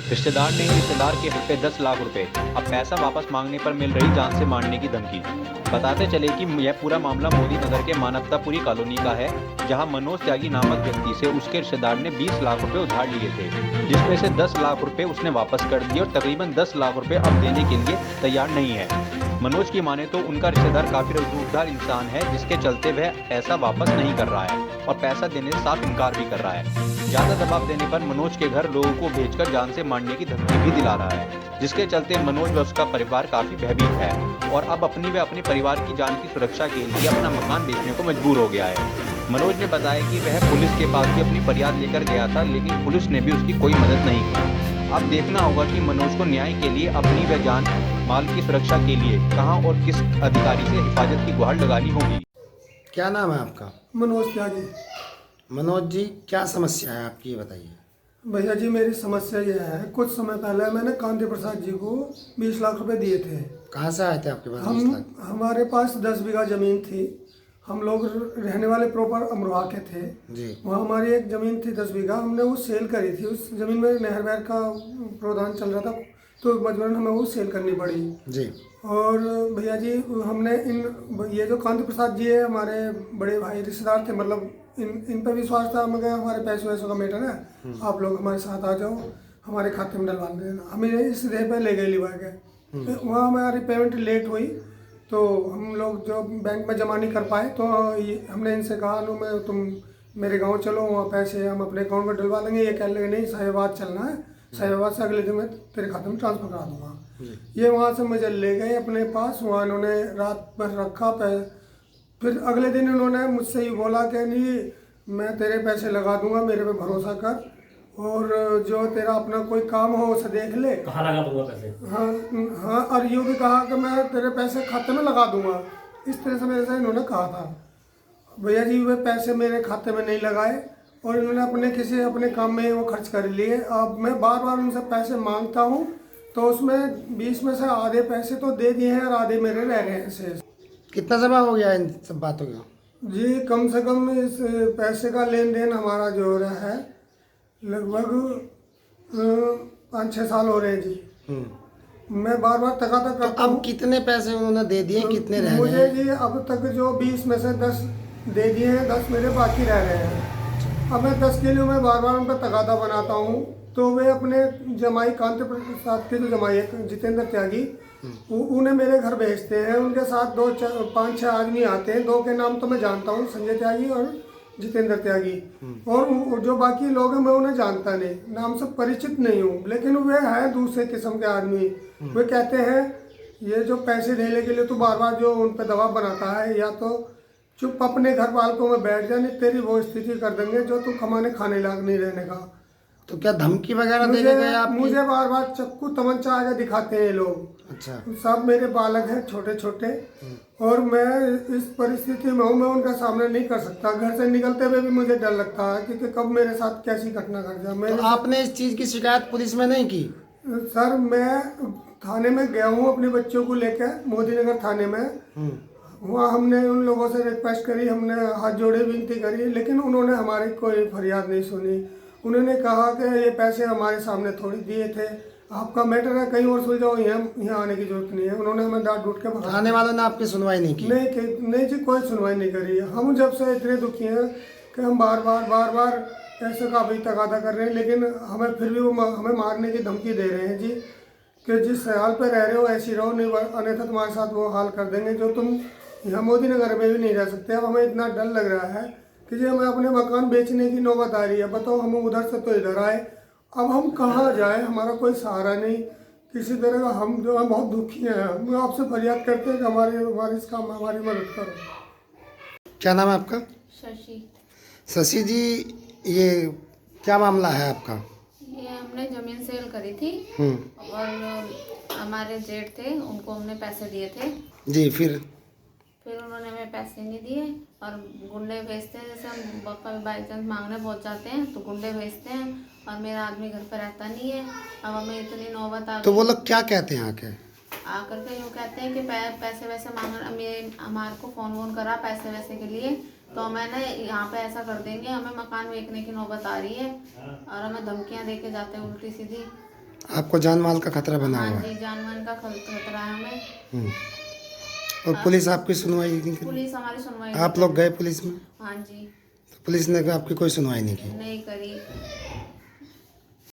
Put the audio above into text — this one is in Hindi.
रिश्तेदार ने रिश्तेदार के हक पे 10 लाख रुपए, अब पैसा वापस मांगने पर मिल रही जान से मारने की धमकी। बताते चले कि यह पूरा मामला मोदी नगर के मानवतापुरी कॉलोनी का है, जहां मनोज त्यागी नामक व्यक्ति से उसके रिश्तेदार ने 20 लाख रुपए उधार लिए थे, जिसमें से 10 लाख रुपए उसने वापस कर दिए और तकरीबन 10 लाख रुपए अब देने के लिए तैयार नहीं है। मनोज की माने तो उनका रिश्तेदार काफी रोजगार इंसान है, जिसके चलते वह पैसा वापस नहीं कर रहा है और पैसा देने से साफ इनकार भी कर रहा है। ज्यादा दबाव देने पर मनोज के घर लोगों को भेजकर जान से मारने की धमकी भी दिला रहा है, जिसके चलते मनोज व उसका परिवार काफी भयभीत है और अब अपनी व अपने परिवार की जान की सुरक्षा के लिए अपना मकान बेचने को मजबूर हो गया है। मनोज ने बताया कि वह पुलिस के पास भी अपनी फरियाद लेकर गया था, लेकिन पुलिस ने भी उसकी कोई मदद नहीं की। अब देखना होगा कि मनोज को न्याय के लिए अपनी व जान माल की सुरक्षा के लिए कहां और किस अधिकारी से हिफाजत की गुहार लगानी होगी। क्या नाम है आपका? मनोज त्यागी। मनोज जी, क्या समस्या है आपकी, ये बताइए। भैया जी, मेरी समस्या यह है, कुछ समय पहले मैंने कांति प्रसाद जी को 20 लाख रुपए दिए थे। कहाँ से आए थे आपके पास 20 लाख? हमारे पास 10 बीघा जमीन थी। हम लोग रहने वाले प्रॉपर अमरोहा के थे जी। वहाँ हमारी एक ज़मीन थी 10 बीघा, हमने वो सेल करी थी। उस ज़मीन में नहर वहर का प्रावधान चल रहा था, तो मजबूरन हमें वो सेल करनी पड़ी जी। और भैया जी, हमने ये जो कांति प्रसाद जी है, हमारे बड़े भाई रिश्तेदार थे, मतलब इन पर विश्वास था। मगर हमारे पैसों वैसों का मैटर है, आप लोग हमारे साथ आ जाओ, हमारे खाते में डलवा देना। हमें इस जगह पर ले गए लिवा के। वहाँ हमारी पेमेंट लेट हुई, तो हम लोग जो बैंक में जमा नहीं कर पाए, तो हमने इनसे कहा, नो मैं तुम मेरे गांव चलो, वहाँ पैसे हम अपने अकाउंट में डलवा लेंगे। ये कह लगे नहीं, साहिबाबाद चलना है, साहिबाबाद से अगले दिन मैं तेरे खाते में ट्रांसफ़र करा दूँगा। ये वहाँ से मुझे ले गए अपने पास, वहाँ उन्होंने रात भर रखा। फिर अगले दिन उन्होंने मुझसे ही बोला कि नहीं, मैं तेरे पैसे लगा दूँगा, मेरे पे भरोसा कर, और जो तेरा अपना कोई काम हो उसे देख ले। कहाँ लगा दूंगा पैसे? हाँ हाँ, और यूँ भी कहा कि मैं तेरे पैसे खाते में लगा दूंगा। इस तरह से मेरे से इन्होंने कहा था। भैया जी, वे पैसे मेरे खाते में नहीं लगाए और इन्होंने अपने किसी अपने काम में वो खर्च कर लिए। अब मैं बार बार उनसे पैसे मांगता हूँ, तो उसमें 20 में से आधे पैसे तो दे दिए हैं और आधे मेरे रह रहे हैं शेष। कितना समय हो गया इन सब बातों का? जी, कम से कम इस पैसे का लेन देन हमारा जो हो रहा है, लगभग 5-6 साल हो रहे हैं जी। मैं बार बार तकादा करता हूँ। अब कितने पैसे उन्होंने दे दिए, कितने रह मुझे गए? जी अब तक जो 20 में से 10 दे दिए हैं, 10 मेरे बाकी रह रहे हैं। अब मैं 10 के लिए मैं बार बार उन पर तकादा बनाता हूँ, तो वे अपने जमाई कांति प्रसाद के जो जमाई है जितेंद्र त्यागी, उन्हें मेरे घर भेजते हैं। उनके साथ 5-6 आदमी आते हैं। 2 के नाम तो मैं जानता हूँ, संजय त्यागी और जितेंद्र त्यागी, और जो बाकी लोग हैं मैं उन्हें जानता नहीं, नाम से परिचित नहीं हूँ, लेकिन वे हैं दूसरे किस्म के आदमी। वे कहते हैं, ये जो पैसे देने के लिए तो बार बार जो उन पर दबाव बनाता है, या तो चुप अपने घर वालों में बैठ जा, नहीं तेरी वो स्थिति कर देंगे जो तू कमाने खाने लायक नहीं रहने का। तो क्या धमकी वगैरह दे गए आप? मुझे बार बार चक्कू तमंचा आगे दिखाते हैं लोग। अच्छा। सब मेरे बालक हैं छोटे छोटे, और मैं इस परिस्थिति में हूँ, मैं उनका सामना नहीं कर सकता। घर से निकलते हुए भी मुझे डर लगता है कि कब मेरे साथ कैसी घटना घट जाए। तो आपने इस चीज़ की शिकायत पुलिस में नहीं की? सर, मैं थाने में गया हूँ अपने बच्चों को लेकर, मोदी नगर थाने में। वहाँ हमने उन लोगों से रिक्वेस्ट करी, हमने हाथ जोड़े विनती करी, लेकिन उन्होंने हमारी कोई फरियाद नहीं सुनी। उन्होंने कहा कि ये पैसे हमारे सामने थोड़ी दिए थे, आपका मैटर है कहीं और सुलझाओ, यहाँ आने की जरूरत नहीं है। उन्होंने हमें डांट डूट के भगा। थाने वालों ने आपकी सुनवाई नहीं की? नहीं जी, कोई सुनवाई नहीं करी। हम जब से इतने दुखी हैं कि हम बार बार ऐसे का भी तकादा कर रहे हैं, लेकिन हमें फिर भी वो हमें मारने की धमकी दे रहे हैं जी, कि जिस हाल पर रह रहे हो ऐसी रहो, नहीं अन्यथा तुम्हारे साथ वो हाल कर देंगे जो तुम यहाँ मोदी नगर में भी नहीं रह सकते। अब हमें इतना डर लग रहा है कि जी हमें अपने मकान बेचने की नौबत आ रही है। बताओ, हम उधर से तो इधर आए, अब हम कहाँ जाए, हमारा कोई सहारा नहीं किसी तरह का। हम जो है बहुत दुखी हैं। हम आपसे फरियाद करते हैं कि हमारे इस काम में हमारी मदद करो। क्या नाम है आपका? शशि। शशि जी, ये क्या मामला है आपका? ये हमने ज़मीन सेल करी थी और हमारे जेठ थे, उनको हमने पैसे दिए थे जी। फिर उन्होंने हमें पैसे नहीं दिए और गुंडे भेजते हैं। जैसे हम कभी बाई चांस मांगने पहुंच जाते हैं तो गुंडे भेजते हैं, और मेरा आदमी घर पर रहता नहीं है। अब हमें इतनी नौबत आ गई। तो वो लोग क्या कहते हैं आकर के यूँ कहते हैं कि पैसे वैसे मांगना, हमारे को फ़ोन वोन करा पैसे वैसे के लिए, तो मैंने यहाँ पे ऐसा कर देंगे, हमें मकान बेचने की नौबत आ रही है और हमें धमकियाँ दे के जाते हैं उल्टी सीधी। आपको जान माल का खतरा बना हाँ हुआ है। जी, जानवर का खतरा है हमें। हम्म। और पुलिस आपकी सुनवाई नहीं करी? पुलिस हमारी सुनवाई आप लोग गए पुलिस में? हाँ जी, तो पुलिस ने आपकी कोई सुनवाई नहीं की? नहीं करी।